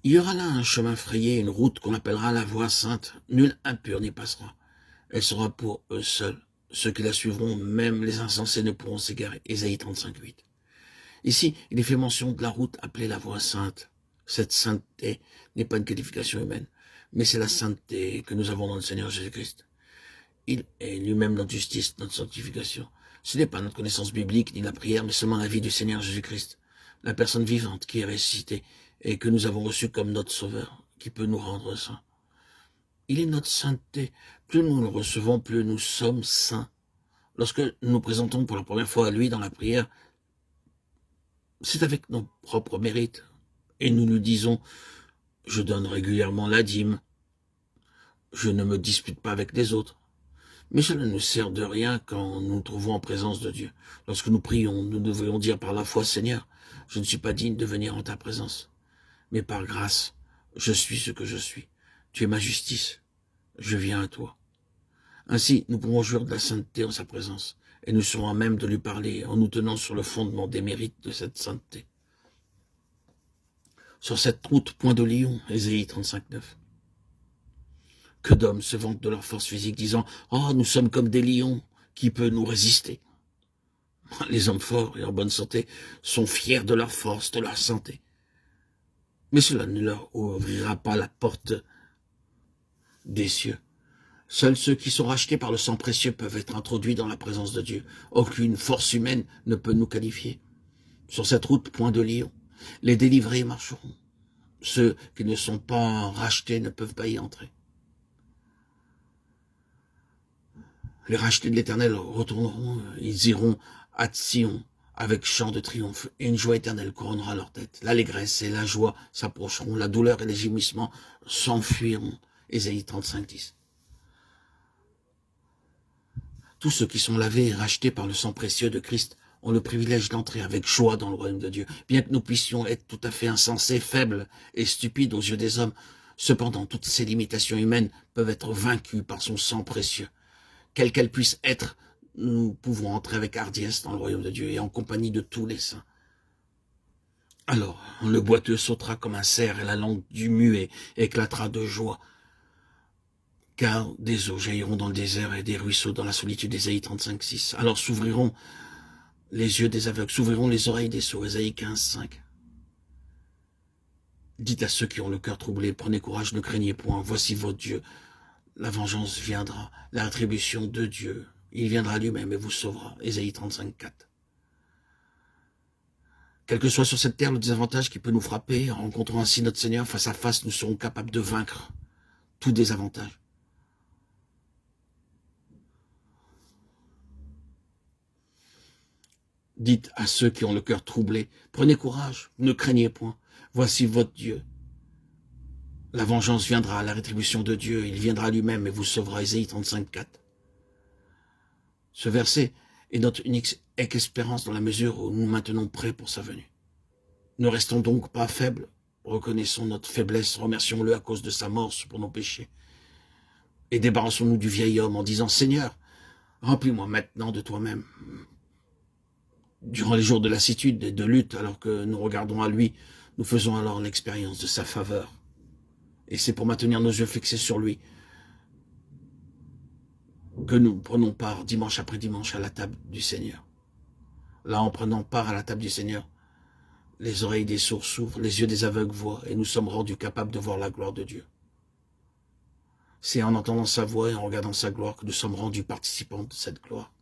Il y aura là un chemin frayé, une route qu'on appellera la voie sainte. Nul impur n'y passera. Elle sera pour eux seuls. Ceux qui la suivront, même les insensés, ne pourront s'égarer. Ésaïe 35:8. Ici, il est fait mention de la route appelée la voie sainte. Cette sainteté n'est pas une qualification humaine, mais c'est la sainteté que nous avons dans le Seigneur Jésus-Christ. Il est lui-même notre justice, notre sanctification. Ce n'est pas notre connaissance biblique ni la prière, mais seulement la vie du Seigneur Jésus-Christ, la personne vivante qui est ressuscitée et que nous avons reçue comme notre Sauveur, qui peut nous rendre saints. Il est notre sainteté. Plus nous le recevons, plus nous sommes saints. Lorsque nous nous présentons pour la première fois à lui dans la prière, c'est avec nos propres mérites. Et nous nous disons, je donne régulièrement la dîme, je ne me dispute pas avec les autres. Mais cela ne nous sert de rien quand nous nous trouvons en présence de Dieu. Lorsque nous prions, nous devrions dire par la foi, Seigneur, je ne suis pas digne de venir en ta présence. Mais par grâce, je suis ce que je suis. Tu es ma justice. Je viens à toi. Ainsi, nous pourrons jouir de la sainteté en sa présence, et nous serons à même de lui parler en nous tenant sur le fondement des mérites de cette sainteté. Sur cette route, point de lion, Ésaïe 35:9. Que d'hommes se vantent de leur force physique, disant « Oh, nous sommes comme des lions, qui peut nous résister ?» Les hommes forts et en bonne santé sont fiers de leur force, de leur santé. Mais cela ne leur ouvrira pas la porte des cieux. Seuls ceux qui sont rachetés par le sang précieux peuvent être introduits dans la présence de Dieu. Aucune force humaine ne peut nous qualifier. Sur cette route, point de lion, les délivrés marcheront. Ceux qui ne sont pas rachetés ne peuvent pas y entrer. Les rachetés de l'Éternel retourneront, ils iront à Sion avec chant de triomphe, et une joie éternelle couronnera leur tête. L'allégresse et la joie s'approcheront, la douleur et les gémissements s'enfuiront. Ésaïe 35:10. Tous ceux qui sont lavés et rachetés par le sang précieux de Christ ont le privilège d'entrer avec joie dans le royaume de Dieu. Bien que nous puissions être tout à fait insensés, faibles et stupides aux yeux des hommes, cependant toutes ces limitations humaines peuvent être vaincues par son sang précieux. Quelle qu'elle puisse être, nous pouvons entrer avec hardiesse dans le royaume de Dieu et en compagnie de tous les saints. Alors, le boiteux sautera comme un cerf et la langue du muet éclatera de joie. Car des eaux jailliront dans le désert et des ruisseaux dans la solitude. Ésaïe 35:6. Alors s'ouvriront les yeux des aveugles, s'ouvriront les oreilles des sourds. Ésaïe 15:5. Dites à ceux qui ont le cœur troublé, prenez courage, ne craignez point, voici votre Dieu. La vengeance viendra, la rétribution de Dieu. Il viendra lui-même et vous sauvera. Ésaïe 35:4. Quel que soit sur cette terre le désavantage qui peut nous frapper, en rencontrant ainsi notre Seigneur face à face, nous serons capables de vaincre tout désavantage. Dites à ceux qui ont le cœur troublé, prenez courage, ne craignez point, voici votre Dieu. La vengeance viendra, la rétribution de Dieu, il viendra lui-même et vous sauvera. Ésaïe 35:4. Ce verset est notre unique espérance dans la mesure où nous nous maintenons prêts pour sa venue. Ne restons donc pas faibles, reconnaissons notre faiblesse, remercions-le à cause de sa mort pour nos péchés. Et débarrassons-nous du vieil homme en disant, Seigneur, remplis-moi maintenant de toi-même. Durant les jours de lassitude et de lutte, alors que nous regardons à lui, nous faisons alors l'expérience de sa faveur. Et c'est pour maintenir nos yeux fixés sur lui que nous prenons part dimanche après dimanche à la table du Seigneur. Là, en prenant part à la table du Seigneur, les oreilles des sourds s'ouvrent, les yeux des aveugles voient, et nous sommes rendus capables de voir la gloire de Dieu. C'est en entendant sa voix et en regardant sa gloire que nous sommes rendus participants de cette gloire.